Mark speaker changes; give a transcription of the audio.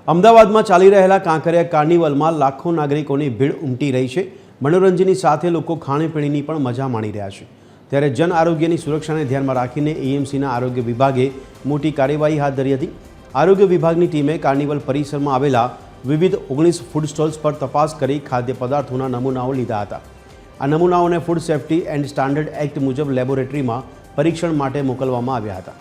Speaker 1: અમદાવાદમાં ચાલી રહેલા કાંકરિયા કાર્નિવલમાં લાખો નાગરિકોની ભીડ ઉમટી રહી છે। મનોરંજનની સાથે લોકો ખાણીપીણીની પણ મજા માણી રહ્યા છે। ત્યારે જન આરોગ્યની સુરક્ષાને ધ્યાનમાં રાખીને એએમસીના આરોગ્ય વિભાગે મોટી કાર્યવાહી હાથ ધરી હતી। આરોગ્ય વિભાગની ટીમે કાર્નિવલ પરિસરમાં આવેલા વિવિધ 19 ફૂડ સ્ટોલ્સ પર તપાસ કરી ખાદ્ય પદાર્થોના નમૂનાઓ લીધા હતા। આ નમૂનાઓને food safety and standard act મુજબ લેબોરેટરીમાં પરીક્ષણ માટે મોકલવામાં આવ્યા હતા।